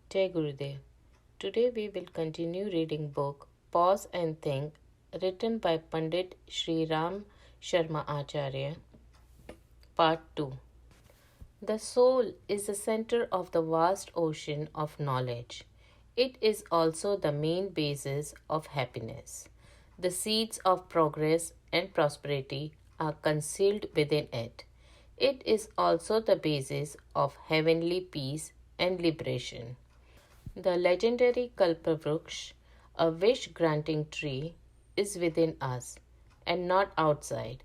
Jai Gurudev. Today we will continue reading book Pause and Think, written by Pandit Sri Ram Sharma Acharya, Part 2. The soul is the center of the vast ocean of knowledge. It is also the main basis of happiness. The seeds of progress and prosperity are concealed within it. It is also the basis of heavenly peace and liberation. The legendary Kalpavruksha, a wish granting tree, is within us and not outside.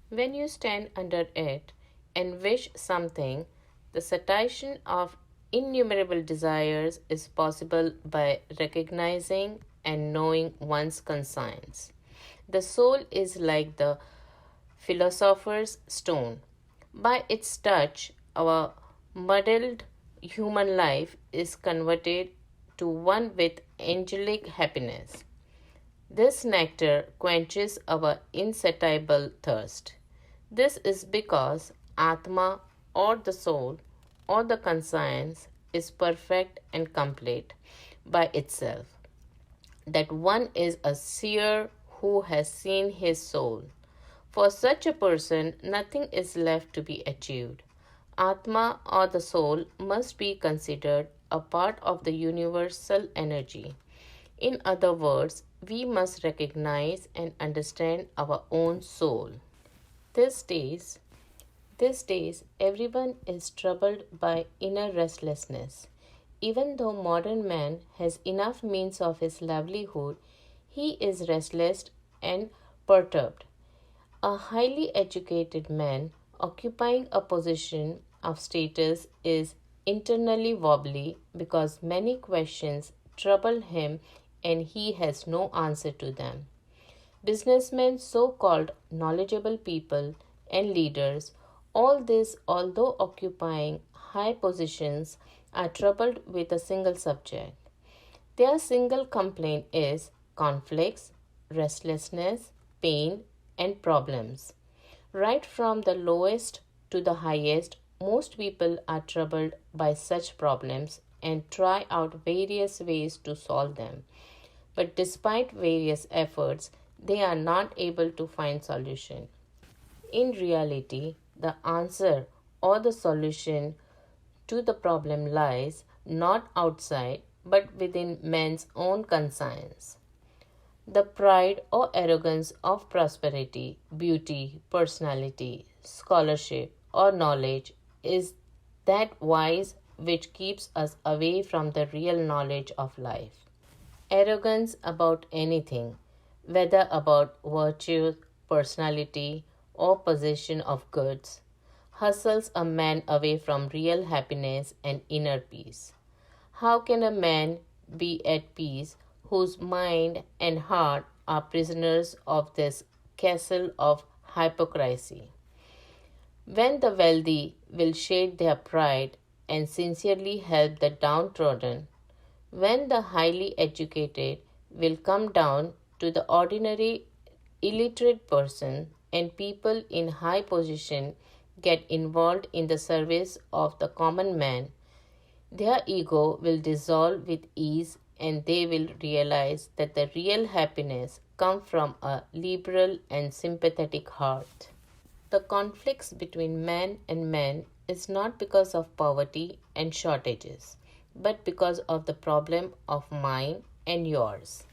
When you stand under it and wish something, the satisfaction of innumerable desires is possible by recognizing and knowing one's conscience. The soul is like the philosopher's stone. By its touch, our muddled human life is converted to one with angelic happiness. This nectar quenches our insatiable thirst. This is because Atma or the soul or the conscience is perfect and complete by itself. That one is a seer who has seen his soul. For such a person, nothing is left to be achieved. Atma or the soul must be considered a part of the universal energy. In other words, we must recognize and understand our own soul. These days, these days, everyone is troubled by inner restlessness. Even though modern man has enough means of his livelihood, he is restless and perturbed. A highly educated man occupying a position of status is internally wobbly because many questions trouble him and he has no answer to them. Businessmen, so called knowledgeable people, and leaders, all this, although occupying high positions, are troubled with a single subject. Their single complaint is conflicts, restlessness, pain, and problems. Right from the lowest to the highest, most people are troubled by such problems and try out various ways to solve them. But despite various efforts, they are not able to find solution. In reality, the answer or the solution to the problem lies not outside but within man's own conscience. The pride or arrogance of prosperity, beauty, personality, scholarship, or knowledge is that vice which keeps us away from the real knowledge of life. Arrogance about anything, whether about virtue, personality, or possession of goods, hustles a man away from real happiness and inner peace. How can a man be at peace whose mind and heart are prisoners of this castle of hypocrisy? When the wealthy will shade their pride and sincerely help the downtrodden, when the highly educated will come down to the ordinary illiterate person and people in high position get involved in the service of the common man, their ego will dissolve with ease and they will realize that the real happiness comes from a liberal and sympathetic heart. The conflicts between man and man is not because of poverty and shortages, but because of the problem of mine and yours.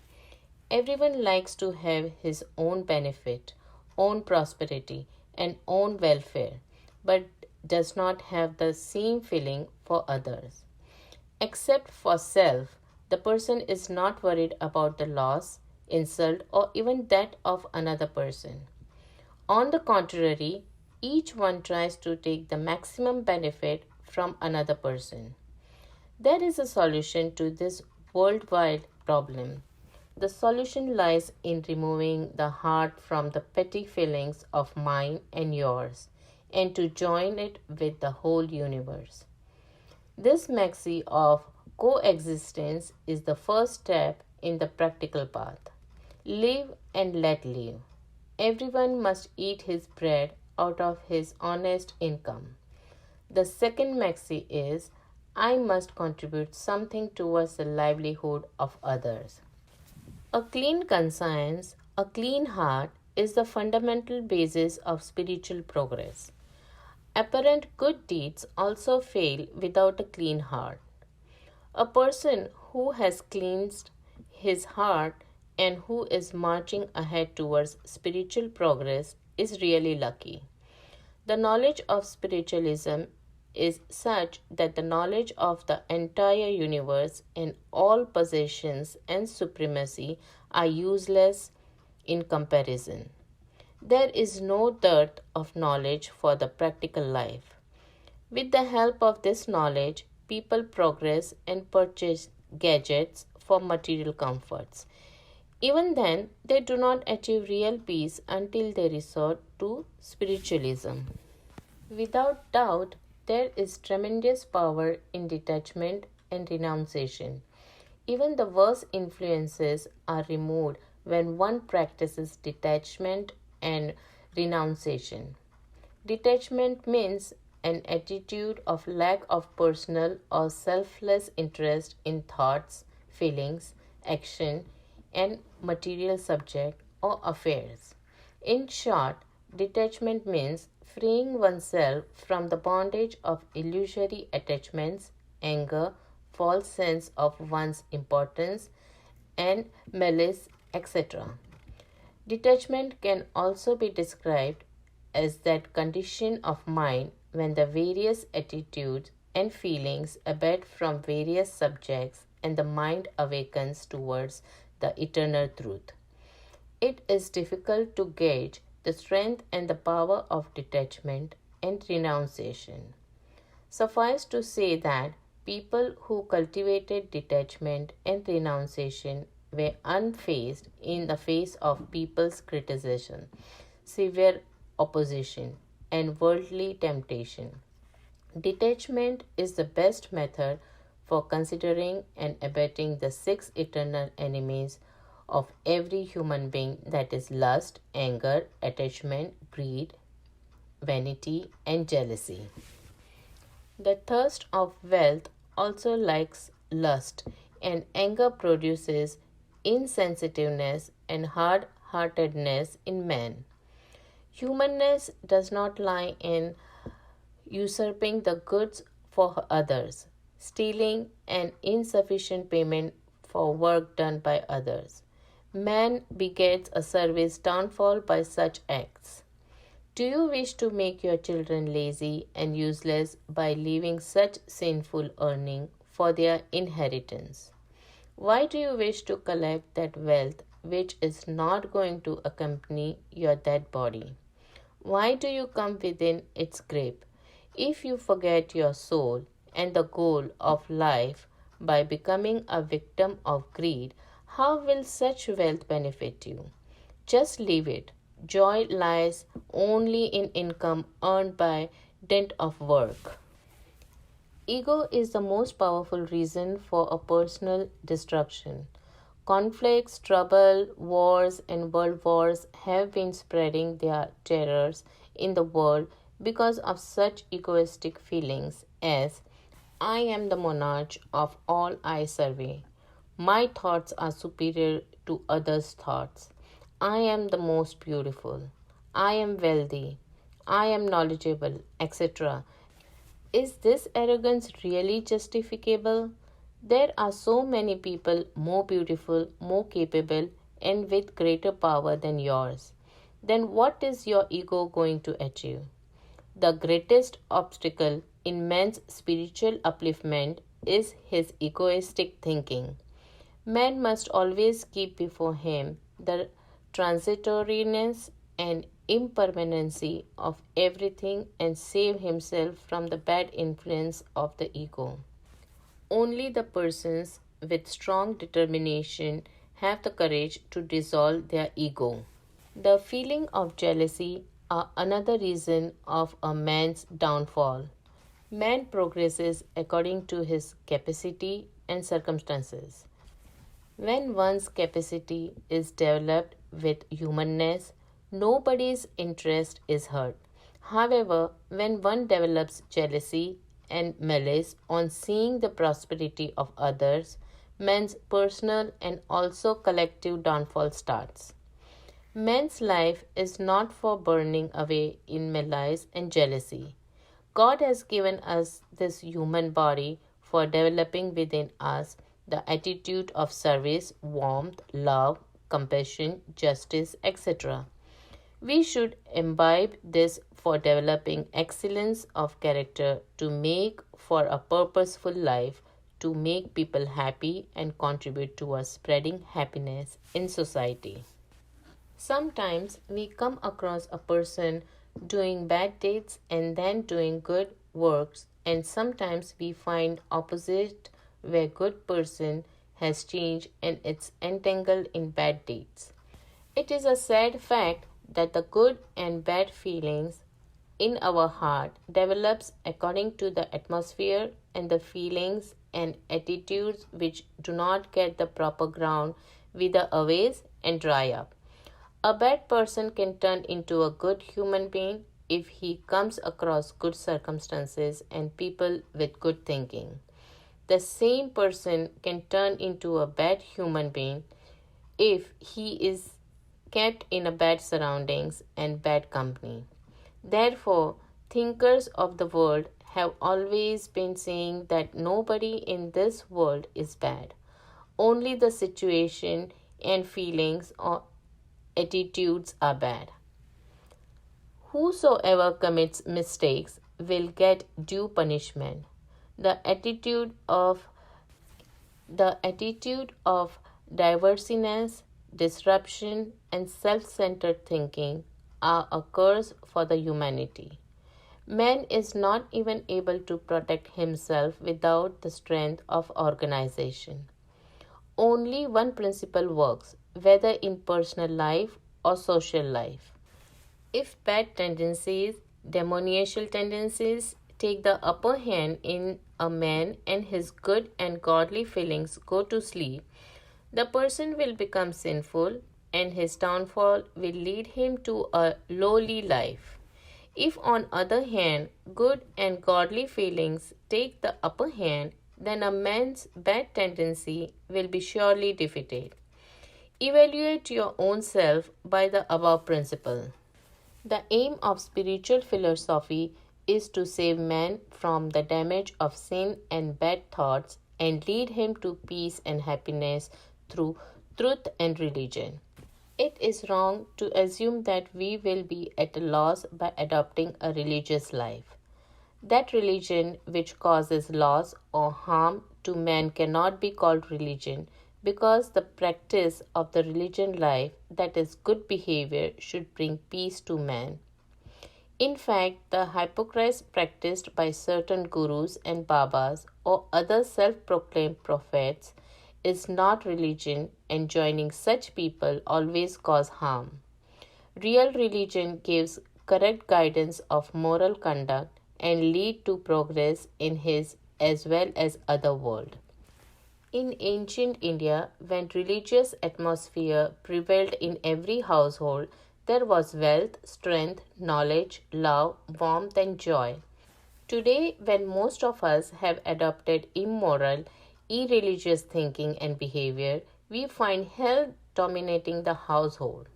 Everyone likes to have his own benefit, own prosperity, and own welfare, but does not have the same feeling for others. Except for self, the person is not worried about the loss, insult, or even that of another person. On the contrary, each one tries to take the maximum benefit from another person. There is a solution to this worldwide problem. The solution lies in removing the heart from the petty feelings of mine and yours and to join it with the whole universe. This maxi of coexistence is the first step in the practical path. Live and let live. Everyone must eat his bread out of his honest income. The second maxi is I must contribute something towards the livelihood of others. A clean conscience, a clean heart, is the fundamental basis of spiritual progress. Apparent good deeds also fail without a clean heart. A person who has cleansed his heart and who is marching ahead towards spiritual progress is really lucky. The knowledge of spiritualism is such that the knowledge of the entire universe and all possessions and supremacy are useless in comparison. There is no dearth of knowledge for the practical life. With the help of this knowledge, people progress and purchase gadgets for material comforts. Even then, they do not achieve real peace until they resort to spiritualism. Without doubt, there is tremendous power in detachment and renunciation. Even the worst influences are removed when one practices detachment and renunciation. Detachment means an attitude of lack of personal or selfless interest in thoughts, feelings, action, and material subject or affairs. In short, detachment means freeing oneself from the bondage of illusory attachments, anger, false sense of one's importance, and malice, etc. Detachment can also be described as that condition of mind when the various attitudes and feelings abate from various subjects and the mind awakens towards the eternal truth. It is difficult to gauge the strength and the power of detachment and renunciation. Suffice to say that people who cultivated detachment and renunciation were unfazed in the face of people's criticism, severe opposition, and worldly temptation. Detachment is the best method for considering and abating the six eternal enemies of every human being, that is, lust, anger, attachment, greed, vanity, and jealousy. The thirst of wealth also likes lust, and anger produces insensitiveness and hard heartedness in man. Humanness does not lie in usurping the goods for others, stealing, and insufficient payment for work done by others. Man begets a service downfall by such acts. Do you wish to make your children lazy and useless by leaving such sinful earning for their inheritance? Why do you wish to collect that wealth which is not going to accompany your dead body? Why do you come within its grip? If you forget your soul and the goal of life by becoming a victim of greed, how will such wealth benefit you? Just leave it. Joy lies only in income earned by dint of work. Ego is the most powerful reason for a personal destruction. Conflicts, trouble, wars, and world wars have been spreading their terrors in the world because of such egoistic feelings as I am the monarch of all I survey. My thoughts are superior to others' thoughts. I am the most beautiful. I am wealthy. I am knowledgeable, etc. Is this arrogance really justificable? There are so many people more beautiful, more capable, and with greater power than yours. Then what is your ego going to achieve? The greatest obstacle in man's spiritual upliftment is his egoistic thinking. Man must always keep before him the transitoriness and impermanency of everything and save himself from the bad influence of the ego. Only the persons with strong determination have the courage to dissolve their ego. The feeling of jealousy are another reason of a man's downfall. Man progresses according to his capacity and circumstances. When one's capacity is developed with humanness, nobody's interest is hurt. However, when one develops jealousy and malice on seeing the prosperity of others, man's personal and also collective downfall starts. Man's life is not for burning away in malice and jealousy. God has given us this human body for developing within us the attitude of service, warmth, love, compassion, justice, etc. We should imbibe this for developing excellence of character to make for a purposeful life, to make people happy and contribute towards spreading happiness in society. Sometimes we come across a person doing bad deeds and then doing good works, and sometimes we find opposite where good person has changed and it's entangled in bad deeds. It is a sad fact that the good and bad feelings in our heart develops according to the atmosphere, and the feelings and attitudes which do not get the proper ground wither away and dry up. A bad person can turn into a good human being if he comes across good circumstances and people with good thinking. The same person can turn into a bad human being if he is kept in a bad surroundings and bad company. Therefore, thinkers of the world have always been saying that nobody in this world is bad. Only the situation and feelings or attitudes are bad. Whosoever commits mistakes will get due punishment. The attitude of diverseness, disruption, and self-centered thinking are a curse for the humanity. Man is not even able to protect himself without the strength of organization. Only one principle works, whether in personal life or social life. If bad tendencies, demoniacal tendencies, take the upper hand in a man and his good and godly feelings go to sleep, the person will become sinful and his downfall will lead him to a lowly life. If on other hand good and godly feelings take the upper hand, then a man's bad tendency will be surely defeated. Evaluate your own self by the above principle. The aim of spiritual philosophy is to save man from the damage of sin and bad thoughts and lead him to peace and happiness through truth and religion. It is wrong to assume that we will be at a loss by adopting a religious life. That religion which causes loss or harm to man cannot be called religion, because the practice of the religion life, that is good behavior, should bring peace to man. In fact, the hypocrites practiced by certain gurus and babas or other self-proclaimed prophets is not religion, and joining such people always cause harm. Real religion gives correct guidance of moral conduct and lead to progress in his as well as other world. In ancient India, when religious atmosphere prevailed in every household, there was wealth, strength, knowledge, love, warmth, and joy. Today, when most of us have adopted immoral, irreligious thinking and behavior, we find hell dominating the household.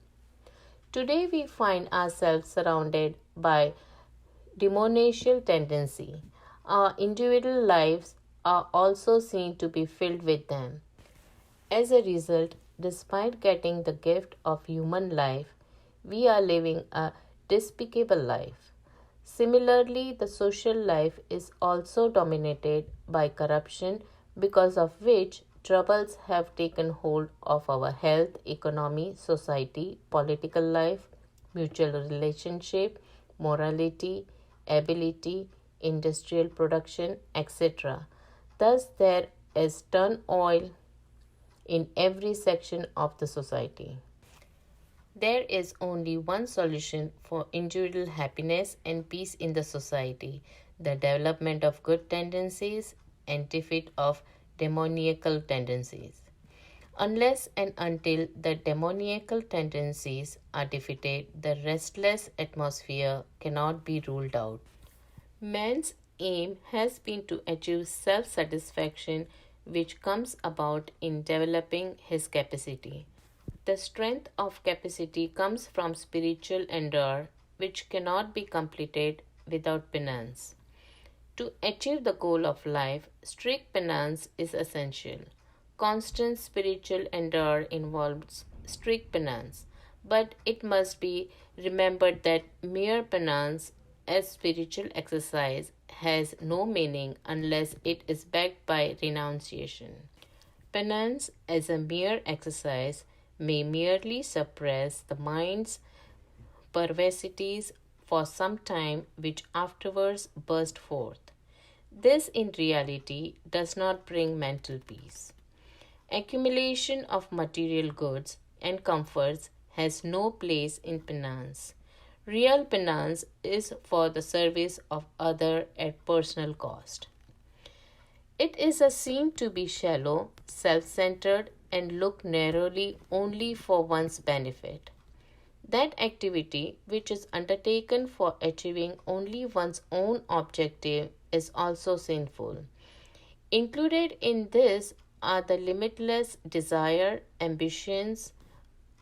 Today, we find ourselves surrounded by demoniacal tendency. Our individual lives are also seen to be filled with them. As a result, despite getting the gift of human life, we are living a despicable life. Similarly, the social life is also dominated by corruption, because of which troubles have taken hold of our health, economy, society, political life, mutual relationship, morality, ability, industrial production, etc. Thus, there is turmoil in every section of the society. There is only one solution for individual happiness and peace in the society: the development of good tendencies and defeat of demoniacal tendencies. Unless and until the demoniacal tendencies are defeated, the restless atmosphere cannot be ruled out. Man's aim has been to achieve self satisfaction, which comes about in developing his capacity. The strength of capacity comes from spiritual endeavor, which cannot be completed without penance. To achieve the goal of life, strict penance is essential. Constant spiritual endeavor involves strict penance, but it must be remembered that mere penance as spiritual exercise has no meaning unless it is backed by renunciation. Penance as a mere exercise may merely suppress the mind's perversities for some time, which afterwards burst forth. This, in reality, does not bring mental peace. Accumulation of material goods and comforts has no place in penance. Real penance is for the service of other at personal cost. It is a sin to be shallow, self centered, and look narrowly only for one's benefit. That activity which is undertaken for achieving only one's own objective is also sinful. Included in this are the limitless desire, ambitions,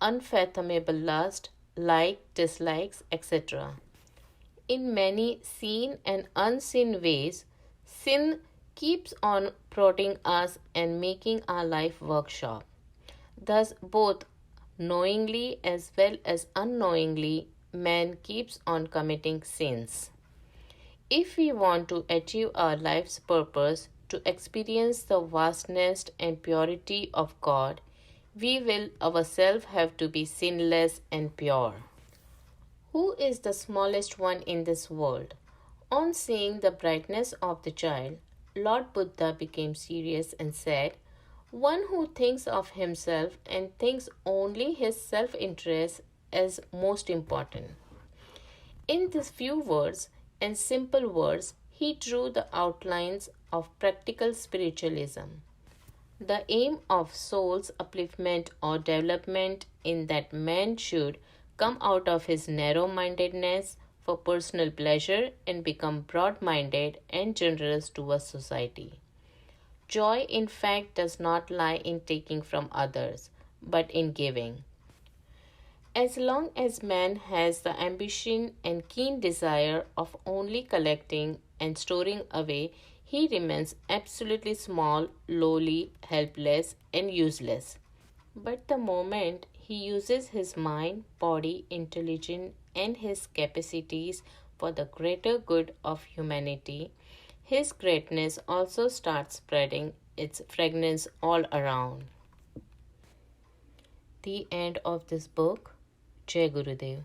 unfathomable lust, like, dislikes, etc. In many seen and unseen ways, sin keeps on prodding us and making our life workshop. Thus, both knowingly as well as unknowingly, man keeps on committing sins. If we want to achieve our life's purpose, to experience the vastness and purity of God, we will ourselves have to be sinless and pure. Who is the smallest one in this world? On seeing the brightness of the child, Lord Buddha became serious and said, "One who thinks of himself and thinks only his self interest as most important." In these few words and simple words, he drew the outlines of practical spiritualism. The aim of soul's upliftment or development in that man should come out of his narrow mindedness for personal pleasure and become broad minded and generous towards society. Joy, in fact, does not lie in taking from others, but in giving. As long as man has the ambition and keen desire of only collecting and storing away, he remains absolutely small, lowly, helpless, and useless. But the moment he uses his mind, body, intelligence, and his capacities for the greater good of humanity, his greatness also starts spreading its fragrance all around. The end of this book. Jai Gurudev.